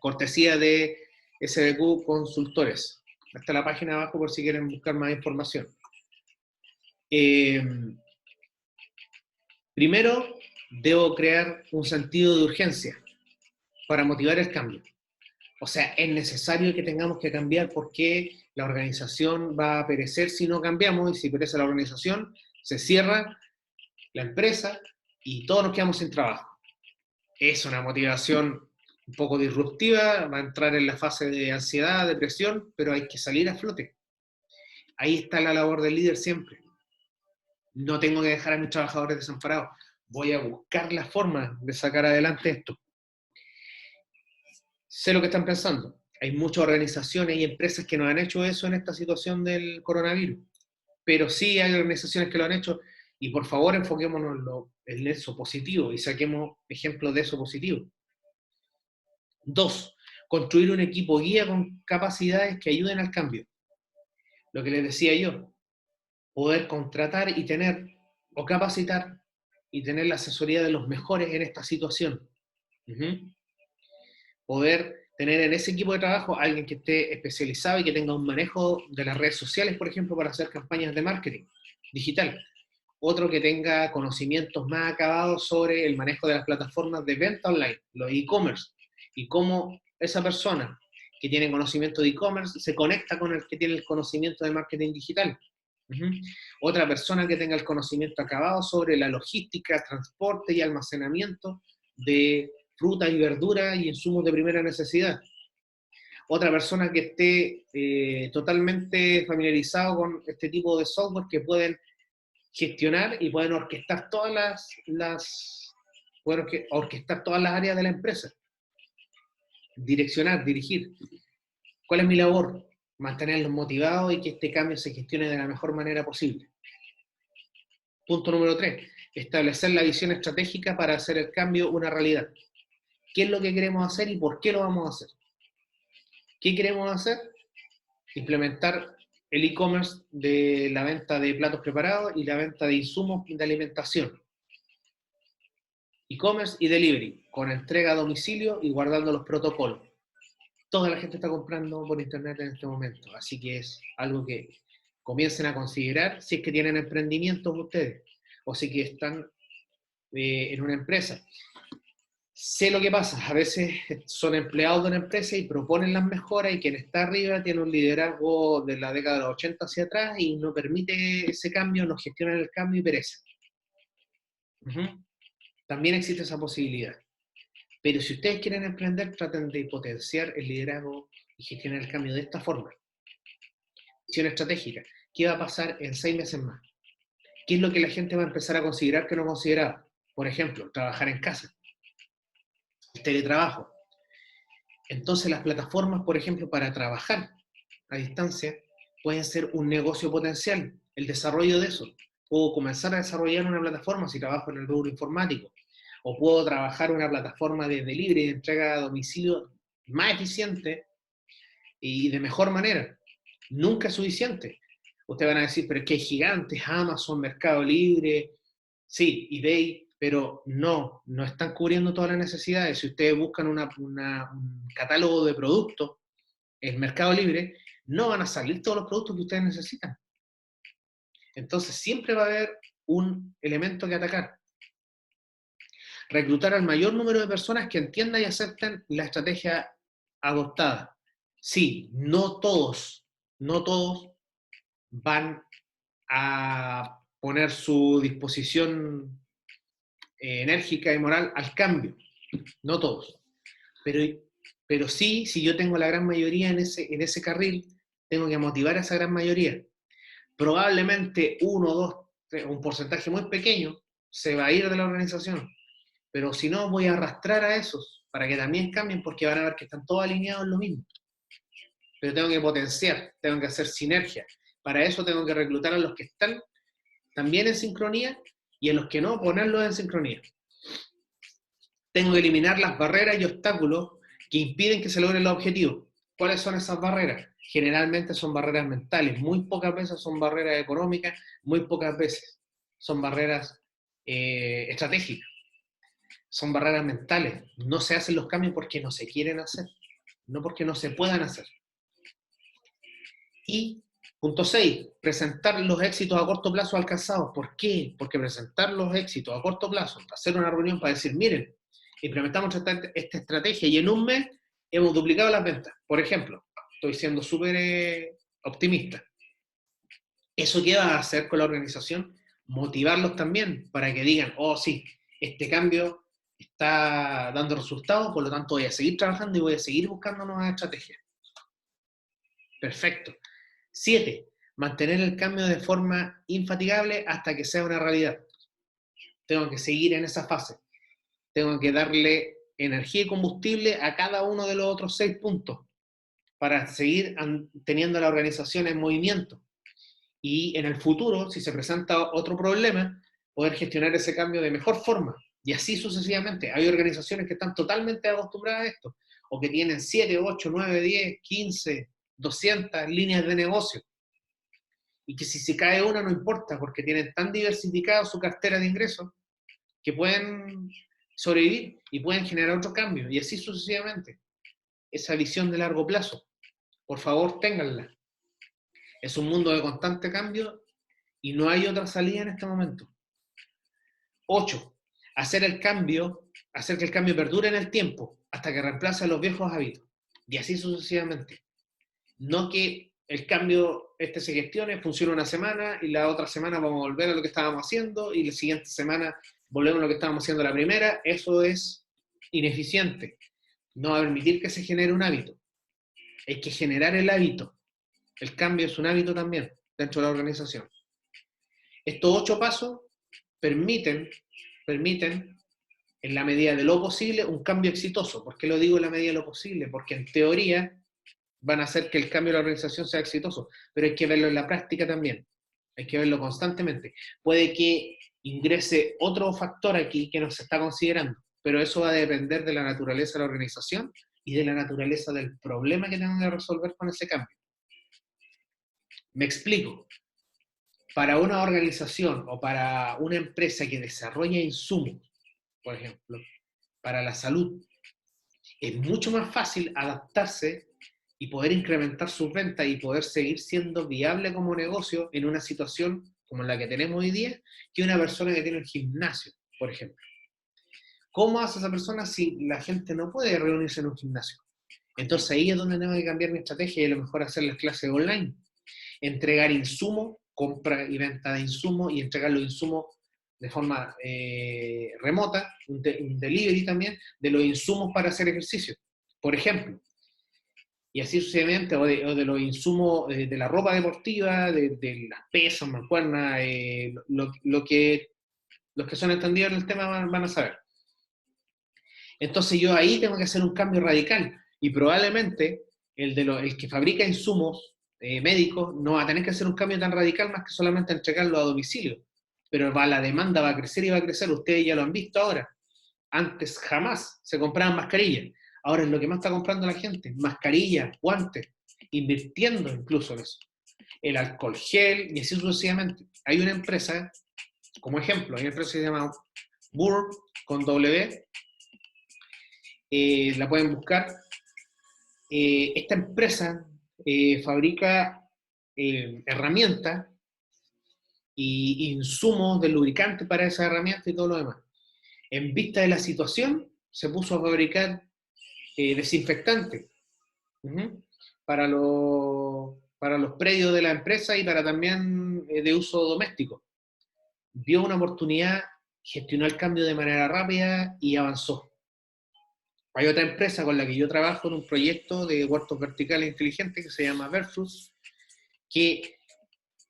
Cortesía de SBQ Consultores. Está la página abajo por si quieren buscar más información. Primero, debo crear un sentido de urgencia para motivar el cambio. O sea, es necesario que tengamos que cambiar porque la organización va a perecer si no cambiamos, y si perece la organización, se cierra la empresa y todos nos quedamos sin trabajo. Es una motivación un poco disruptiva, va a entrar en la fase de ansiedad, depresión, pero hay que salir a flote. Ahí está la labor del líder siempre. No tengo que dejar a mis trabajadores desamparados. Voy a buscar la forma de sacar adelante esto. Sé lo que están pensando. Hay muchas organizaciones y empresas que no han hecho eso en esta situación del coronavirus, pero sí hay organizaciones que lo han hecho, y por favor enfoquémonos en eso positivo y saquemos ejemplos de eso positivo. 2, construir un equipo guía con capacidades que ayuden al cambio. Lo que les decía yo, poder contratar y tener, o capacitar y tener la asesoría de los mejores en esta situación. Poder tener en ese equipo de trabajo a alguien que esté especializado y que tenga un manejo de las redes sociales, por ejemplo, para hacer campañas de marketing digital. Otro que tenga conocimientos más acabados sobre el manejo de las plataformas de venta online, los e-commerce, y cómo esa persona que tiene conocimiento de e-commerce se conecta con el que tiene el conocimiento de marketing digital. Otra persona que tenga el conocimiento acabado sobre la logística, transporte y almacenamiento de frutas y verduras y insumos de primera necesidad. Otra persona que esté totalmente familiarizado con este tipo de software que pueden gestionar y pueden orquestar orquestar todas las áreas de la empresa. Direccionar, dirigir. ¿Cuál es mi labor? Mantenerlos motivados y que este cambio se gestione de la mejor manera posible. Punto número 3. Establecer la visión estratégica para hacer el cambio una realidad. ¿Qué es lo que queremos hacer y por qué lo vamos a hacer? ¿Qué queremos hacer? Implementar el e-commerce de la venta de platos preparados y la venta de insumos de alimentación. E-commerce y delivery, con entrega a domicilio y guardando los protocolos. Toda la gente está comprando por internet en este momento, así que es algo que comiencen a considerar si es que tienen emprendimientos ustedes, o si que están en una empresa. Sé lo que pasa, a veces son empleados de una empresa y proponen las mejoras y quien está arriba tiene un liderazgo de la década de los 80 hacia atrás y no permite ese cambio, no gestiona el cambio y perece. También existe esa posibilidad. Pero si ustedes quieren emprender, traten de potenciar el liderazgo y gestionar el cambio de esta forma. Visión estratégica. ¿Qué va a pasar en 6 meses más? ¿Qué es lo que la gente va a empezar a considerar que no consideraba? Por ejemplo, trabajar en casa, el teletrabajo. Entonces las plataformas, por ejemplo, para trabajar a distancia, pueden ser un negocio potencial, el desarrollo de eso. Puedo comenzar a desarrollar una plataforma si trabajo en el rubro informático, o puedo trabajar una plataforma de delivery, de entrega a domicilio más eficiente y de mejor manera. Nunca es suficiente. Ustedes van a decir, pero es que hay gigantes, Amazon, Mercado Libre, sí, eBay, pero no están cubriendo todas las necesidades. Si ustedes buscan un catálogo de productos en Mercado Libre, no van a salir todos los productos que ustedes necesitan. Entonces siempre va a haber un elemento que atacar. Reclutar al mayor número de personas que entiendan y acepten la estrategia adoptada. Sí, no todos van a poner su disposición enérgica y moral al cambio. No todos. Pero sí, si yo tengo la gran mayoría en ese carril, tengo que motivar a esa gran mayoría. Probablemente uno, dos, un porcentaje muy pequeño se va a ir de la organización, pero si no, voy a arrastrar a esos para que también cambien porque van a ver que están todos alineados en lo mismo. Pero tengo que potenciar, tengo que hacer sinergia. Para eso tengo que reclutar a los que están también en sincronía y a los que no, ponerlos en sincronía. Tengo que eliminar las barreras y obstáculos que impiden que se logren los objetivos. ¿Cuáles son esas barreras? Generalmente son barreras mentales, muy pocas veces son barreras económicas, muy pocas veces son barreras estratégicas, son barreras mentales. No se hacen los cambios porque no se quieren hacer, no porque no se puedan hacer. Y punto 6, presentar los éxitos a corto plazo alcanzados. ¿Por qué? Porque presentar los éxitos a corto plazo, hacer una reunión para decir, miren, implementamos esta estrategia y en un mes hemos duplicado las ventas. Por ejemplo, estoy siendo súper optimista. ¿Eso qué va a hacer con la organización? Motivarlos también para que digan, oh sí, este cambio está dando resultados, por lo tanto voy a seguir trabajando y voy a seguir buscando nuevas estrategias. Perfecto. 7. Mantener el cambio de forma infatigable hasta que sea una realidad. Tengo que seguir en esa fase. Tengo que darle energía y combustible a cada uno de los otros 6 puntos para seguir teniendo la organización en movimiento. Y en el futuro, si se presenta otro problema, poder gestionar ese cambio de mejor forma. Y así sucesivamente. Hay organizaciones que están totalmente acostumbradas a esto, o que tienen 7, 8, 9, 10, 15, 200 líneas de negocio. Y que si se cae una no importa, porque tienen tan diversificada su cartera de ingresos que pueden sobrevivir y pueden generar otro cambio, y así sucesivamente. Esa visión de largo plazo, por favor, ténganla. Es un mundo de constante cambio y no hay otra salida en este momento. 8. Hacer que el cambio perdure en el tiempo hasta que reemplace los viejos hábitos. Y así sucesivamente. No que el cambio se gestione, funcione una semana y la otra semana vamos a volver a lo que estábamos haciendo y la siguiente semana volvemos a lo que estábamos haciendo la primera. Eso es ineficiente. No va a permitir que se genere un hábito. Hay que generar el hábito. El cambio es un hábito también dentro de la organización. Estos 8 pasos permiten, en la medida de lo posible, un cambio exitoso. ¿Por qué lo digo en la medida de lo posible? Porque en teoría van a hacer que el cambio de la organización sea exitoso, pero hay que verlo en la práctica también. Hay que verlo constantemente. Puede que ingrese otro factor aquí que no se está considerando, pero eso va a depender de la naturaleza de la organización y de la naturaleza del problema que tengan que resolver con ese cambio. Me explico. Para una organización o para una empresa que desarrolla insumos, por ejemplo, para la salud, Es mucho más fácil adaptarse y poder incrementar sus ventas y poder seguir siendo viable como negocio en una situación como la que tenemos hoy día, que una persona que tiene un gimnasio, por ejemplo. ¿Cómo hace esa persona si la gente no puede reunirse en un gimnasio? Entonces ahí es donde tengo que cambiar mi estrategia y a lo mejor hacer las clases online. Entregar insumos, compra y venta de insumos y entregar los insumos de forma remota, un delivery también, de los insumos para hacer ejercicio, por ejemplo. Y así sucesivamente, o de los insumos de la ropa deportiva, de las pesas, mancuernas, lo que los que son entendidos en el tema van a saber. Entonces yo ahí tengo que hacer un cambio radical y probablemente el que fabrica insumos médicos no va a tener que hacer un cambio tan radical más que solamente entregarlo a domicilio. Pero la demanda va a crecer y va a crecer, ustedes ya lo han visto ahora. Antes jamás se compraban mascarillas, ahora es lo que más está comprando la gente, mascarillas, guantes, invirtiendo incluso en eso. El alcohol gel y así sucesivamente. Hay una empresa, como ejemplo, hay una empresa que se llama Burr con W, la pueden buscar. Esta empresa fabrica herramientas y insumos de lubricante para esas herramientas y todo lo demás. En vista de la situación, se puso a fabricar desinfectantes para los predios de la empresa y para también de uso doméstico. Vio una oportunidad, gestionó el cambio de manera rápida y avanzó. Hay otra empresa con la que yo trabajo en un proyecto de huertos verticales inteligentes que se llama Versus, que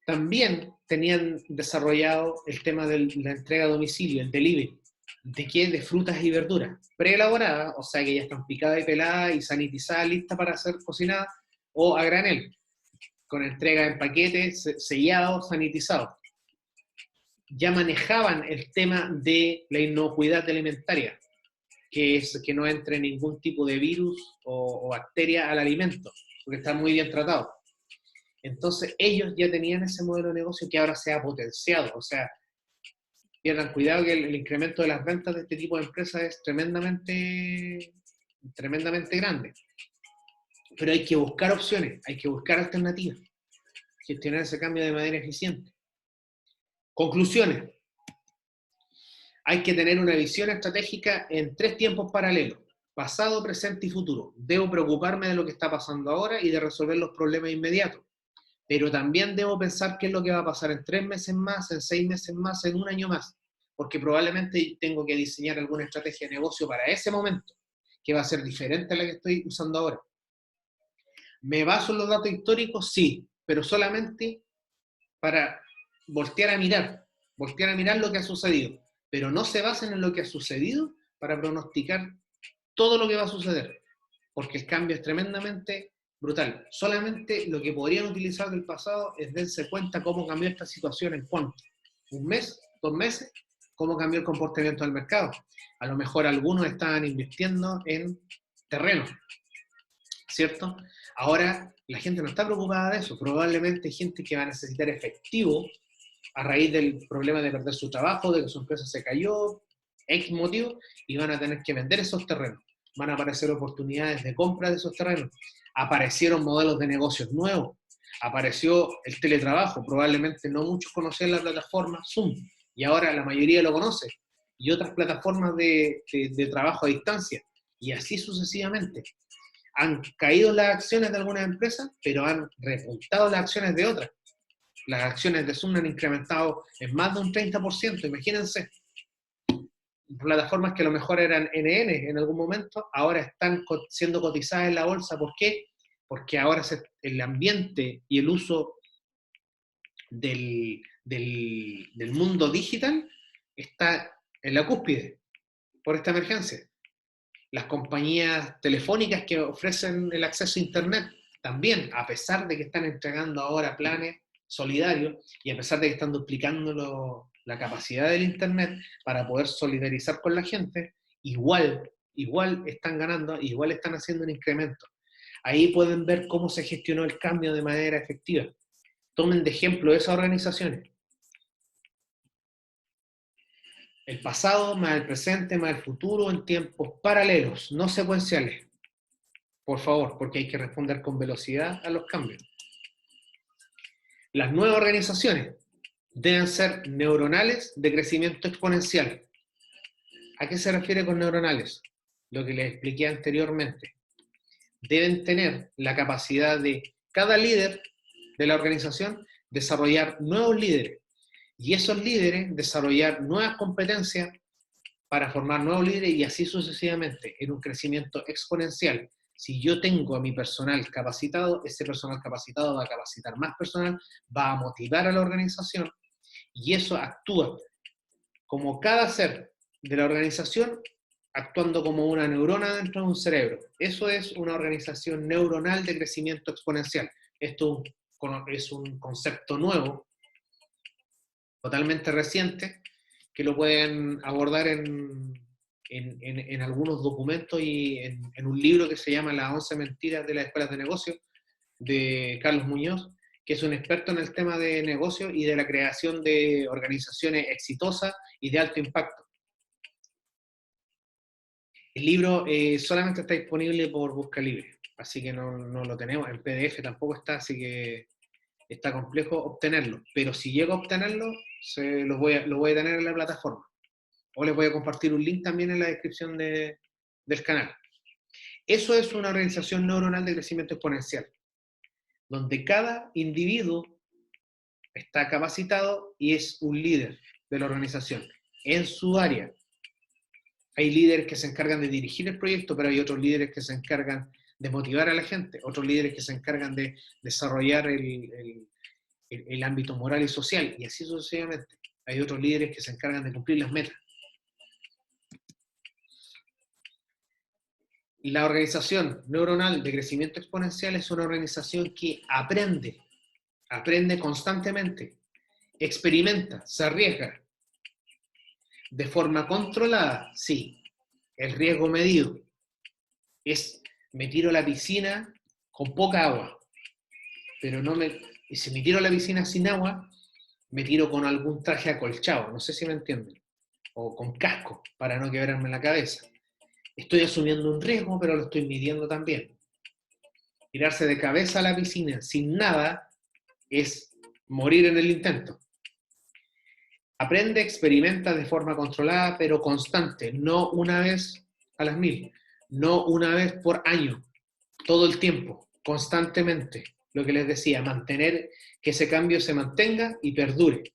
también tenían desarrollado el tema de la entrega a domicilio, el delivery. ¿De qué? De frutas y verduras preelaboradas, o sea que ya están picadas y peladas y sanitizadas, listas para ser cocinadas, o a granel, con entrega en paquetes, sellados, sanitizados. Ya manejaban el tema de la inocuidad alimentaria, que es que no entre ningún tipo de virus o bacteria al alimento, porque está muy bien tratado. Entonces ellos ya tenían ese modelo de negocio que ahora se ha potenciado, o sea, pierdan cuidado que el incremento de las ventas de este tipo de empresas es tremendamente grande. Pero hay que buscar opciones, hay que buscar alternativas, gestionar ese cambio de manera eficiente. Conclusiones. Hay que tener una visión estratégica en 3 tiempos paralelos, pasado, presente y futuro. Debo preocuparme de lo que está pasando ahora y de resolver los problemas inmediatos. Pero también debo pensar qué es lo que va a pasar en 3 meses más, en 6 meses más, en 1 año más. Porque probablemente tengo que diseñar alguna estrategia de negocio para ese momento, que va a ser diferente a la que estoy usando ahora. ¿Me baso en los datos históricos? Sí, pero solamente para voltear a mirar lo que ha sucedido. Pero no se basen en lo que ha sucedido para pronosticar todo lo que va a suceder, porque el cambio es tremendamente brutal. Solamente lo que podrían utilizar del pasado es darse cuenta cómo cambió esta situación en cuánto. 1 mes, 2 meses, cómo cambió el comportamiento del mercado. A lo mejor algunos estaban invirtiendo en terreno, ¿cierto? Ahora la gente no está preocupada de eso. Probablemente hay gente que va a necesitar efectivo a raíz del problema de perder su trabajo, de que su empresa se cayó, X motivo, y van a tener que vender esos terrenos. Van a aparecer oportunidades de compra de esos terrenos. Aparecieron modelos de negocios nuevos. Apareció el teletrabajo. Probablemente no muchos conocían la plataforma Zoom, y ahora la mayoría lo conoce. Y otras plataformas de trabajo a distancia. Y así sucesivamente. Han caído las acciones de algunas empresas, pero han repuntado las acciones de otras. Las acciones de Zoom han incrementado en más de un 30%, imagínense. Plataformas que a lo mejor eran NN en algún momento, ahora están siendo cotizadas en la bolsa. ¿Por qué? Porque ahora el ambiente y el uso del mundo digital está en la cúspide por esta emergencia. Las compañías telefónicas que ofrecen el acceso a Internet también, a pesar de que están entregando ahora planes solidarios y a pesar de que están duplicando la capacidad del Internet para poder solidarizar con la gente, igual están ganando, igual están haciendo un incremento. Ahí pueden ver cómo se gestionó el cambio de manera efectiva. Tomen de ejemplo esas organizaciones. El pasado más el presente más el futuro en tiempos paralelos, no secuenciales. Por favor, porque hay que responder con velocidad a los cambios. Las nuevas organizaciones deben ser neuronales de crecimiento exponencial. ¿A qué se refiere con neuronales? Lo que les expliqué anteriormente. Deben tener la capacidad de cada líder de la organización desarrollar nuevos líderes y esos líderes desarrollar nuevas competencias para formar nuevos líderes y así sucesivamente en un crecimiento exponencial. Si yo tengo a mi personal capacitado, ese personal capacitado va a capacitar más personal, va a motivar a la organización y eso actúa como cada ser de la organización actuando como una neurona dentro de un cerebro. Eso es una organización neuronal de crecimiento exponencial. Esto es un concepto nuevo, totalmente reciente, que lo pueden abordar en algunos documentos y en un libro que se llama Las 11 mentiras de las escuelas de negocio, de Carlos Muñoz, que es un experto en el tema de negocio y de la creación de organizaciones exitosas y de alto impacto. El libro solamente está disponible por Busca Libre, así que no lo tenemos, en PDF tampoco está, así que está complejo obtenerlo, pero si llego a obtenerlo, lo voy a tener en la plataforma. O les voy a compartir un link también en la descripción del canal. Eso es una organización neuronal de crecimiento exponencial, donde cada individuo está capacitado y es un líder de la organización en su área. Hay líderes que se encargan de dirigir el proyecto, pero hay otros líderes que se encargan de motivar a la gente, otros líderes que se encargan de desarrollar el ámbito moral y social, y así sucesivamente. Hay otros líderes que se encargan de cumplir las metas. La organización neuronal de crecimiento exponencial es una organización que aprende constantemente, experimenta, se arriesga. De forma controlada, sí. El riesgo medido es, me tiro a la piscina con poca agua, pero y si me tiro a la piscina sin agua, me tiro con algún traje acolchado, no sé si me entienden, o con casco para no quebrarme la cabeza. Estoy asumiendo un riesgo, pero lo estoy midiendo también. Tirarse de cabeza a la piscina sin nada es morir en el intento. Aprende, experimenta de forma controlada, pero constante, no una vez a las 1000, no una vez por año, todo el tiempo, constantemente. Lo que les decía, mantener que ese cambio se mantenga y perdure.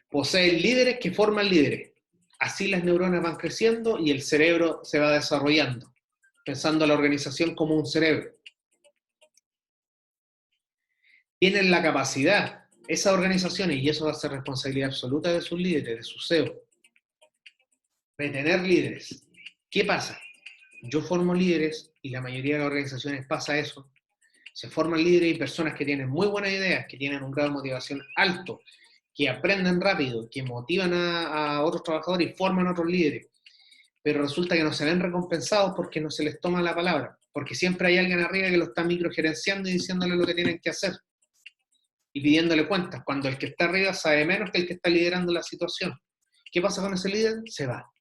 Poseen líderes que forman líderes. Así las neuronas van creciendo y el cerebro se va desarrollando, pensando a la organización como un cerebro. Tienen la capacidad, esas organizaciones, y eso va a ser responsabilidad absoluta de sus líderes, de sus CEO, retener líderes. ¿Qué pasa? Yo formo líderes y la mayoría de las organizaciones pasa eso. Se forman líderes y personas que tienen muy buenas ideas, que tienen un grado de motivación alto, que aprenden rápido, que motivan a otros trabajadores y forman otros líderes. Pero resulta que no se ven recompensados porque no se les toma la palabra, porque siempre hay alguien arriba que lo está microgerenciando y diciéndole lo que tienen que hacer y pidiéndole cuentas, cuando el que está arriba sabe menos que el que está liderando la situación. ¿Qué pasa con ese líder? Se va.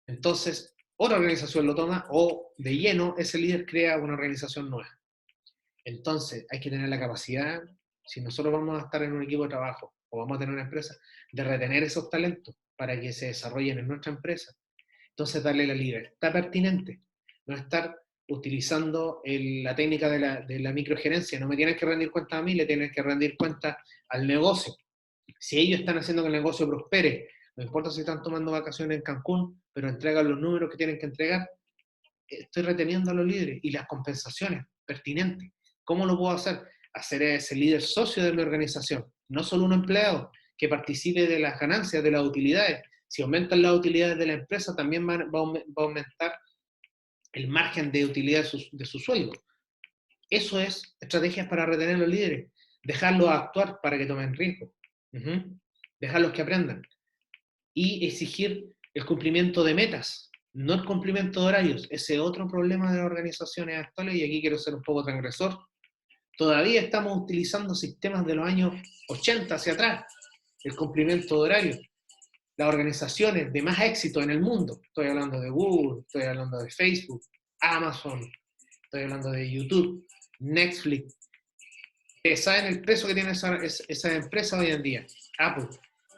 Entonces, otra organización lo toma o de lleno ese líder crea una organización nueva. Entonces, hay que tener la capacidad, si nosotros vamos a estar en un equipo de trabajo o vamos a tener una empresa, de retener esos talentos para que se desarrollen en nuestra empresa. Entonces, darle la libertad pertinente, no estar utilizando la técnica de la microgerencia. No me tienes que rendir cuenta a mí, le tienes que rendir cuenta al negocio. Si ellos están haciendo que el negocio prospere, no importa si están tomando vacaciones en Cancún, pero entregan los números que tienen que entregar, estoy reteniendo a los líderes y las compensaciones pertinentes. ¿Cómo lo puedo hacer? Hacer a ese líder socio de mi organización, no solo un empleado que participe de las ganancias, de las utilidades. Si aumentan las utilidades de la empresa, también va a aumentar el margen de utilidad de su sueldo. Eso es estrategias para retener a los líderes. Dejarlos actuar para que tomen riesgo. Dejarlos que aprendan. Y exigir el cumplimiento de metas, no el cumplimiento de horarios. Ese es otro problema de las organizaciones actuales, y aquí quiero ser un poco transgresor. Todavía estamos utilizando sistemas de los años 80 hacia atrás, el cumplimiento de horario. Las organizaciones de más éxito en el mundo, estoy hablando de Google, estoy hablando de Facebook, Amazon, estoy hablando de YouTube, Netflix. Ustedes saben el peso que tiene esa empresa hoy en día. Apple.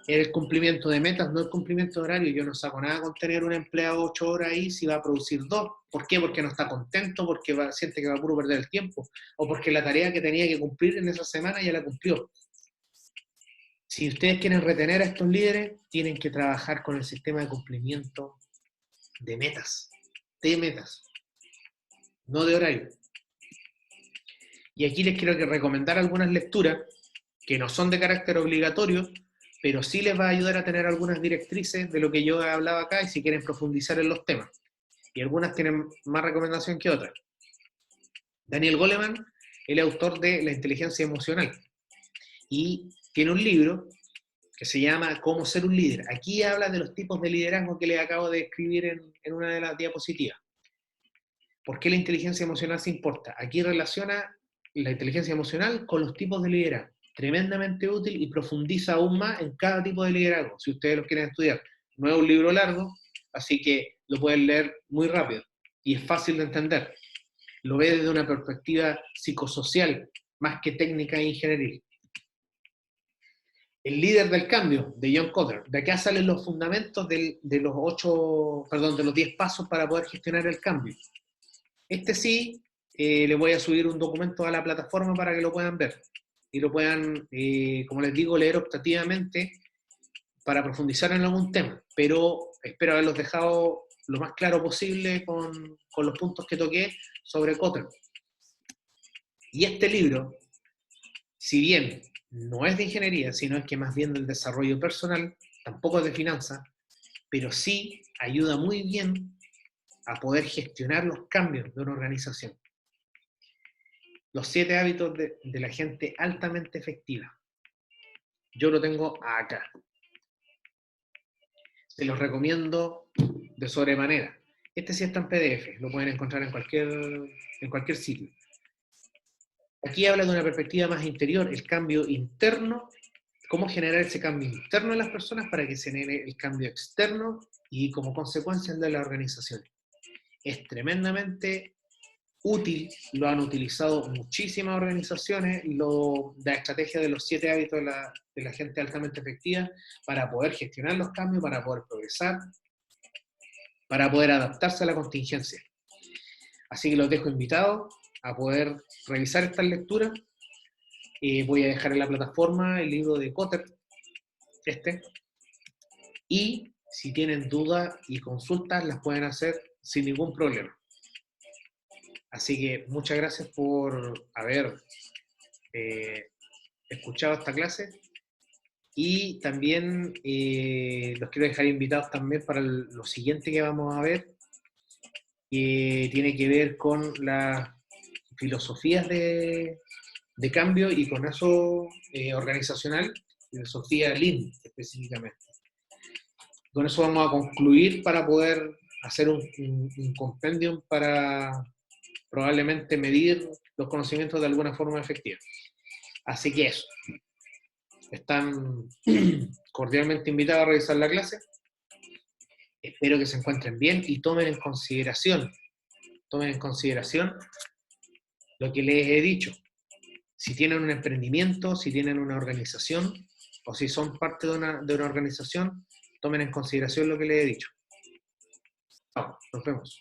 El cumplimiento de metas, no el cumplimiento de horario. Yo no saco nada con tener un empleado 8 horas ahí si va a producir 2. ¿Por qué? Porque no está contento, porque siente que va a puro perder el tiempo, o porque la tarea que tenía que cumplir en esa semana ya la cumplió. Si ustedes quieren retener a estos líderes, tienen que trabajar con el sistema de cumplimiento de metas, no de horario. Y aquí les quiero recomendar algunas lecturas que no son de carácter obligatorio, pero sí les va a ayudar a tener algunas directrices de lo que yo he hablado acá y si quieren profundizar en los temas. Y algunas tienen más recomendación que otras. Daniel Goleman, el autor de La inteligencia emocional, y tiene un libro que se llama Cómo ser un líder. Aquí habla de los tipos de liderazgo que les acabo de escribir en una de las diapositivas. ¿Por qué la inteligencia emocional se importa? Aquí relaciona la inteligencia emocional con los tipos de liderazgo. Tremendamente útil y profundiza aún más en cada tipo de liderazgo, si ustedes lo quieren estudiar. No es un libro largo, así que lo pueden leer muy rápido y es fácil de entender. Lo ve desde una perspectiva psicosocial, más que técnica e ingenieril. El líder del cambio, de John Kotter. De acá salen los fundamentos de los 10 pasos para poder gestionar el cambio. Este sí, le voy a subir un documento a la plataforma para que lo puedan ver y lo puedan, como les digo, leer optativamente para profundizar en algún tema, pero espero haberlos dejado lo más claro posible con los puntos que toqué sobre Kotter. Y este libro, si bien no es de ingeniería, sino es que más bien del desarrollo personal, tampoco es de finanzas, pero sí ayuda muy bien a poder gestionar los cambios de una organización. Los 7 hábitos de la gente altamente efectiva. Yo lo tengo acá. Se los recomiendo de sobremanera. Este sí está en PDF, lo pueden encontrar en cualquier sitio. Aquí habla de una perspectiva más interior, el cambio interno, cómo generar ese cambio interno en las personas para que se genere el cambio externo y como consecuencia el de las organizaciones. Es tremendamente útil, lo han utilizado muchísimas organizaciones, la estrategia de los 7 hábitos de la gente altamente efectiva para poder gestionar los cambios, para poder progresar, para poder adaptarse a la contingencia. Así que los dejo invitados a poder revisar estas lecturas. Voy a dejar en la plataforma el libro de Kotter, y si tienen dudas y consultas las pueden hacer sin ningún problema. Así que muchas gracias por haber escuchado esta clase y también los quiero dejar invitados también para lo siguiente que vamos a ver, que tiene que ver con las filosofías de cambio y con eso organizacional, filosofía Lean específicamente. Con eso vamos a concluir para poder hacer un compendium para probablemente medir los conocimientos de alguna forma efectiva. Así que eso. Están cordialmente invitados a revisar la clase. Espero que se encuentren bien y tomen en consideración lo que les he dicho. Si tienen un emprendimiento, si tienen una organización o si son parte de una organización, tomen en consideración lo que les he dicho. Nos vemos.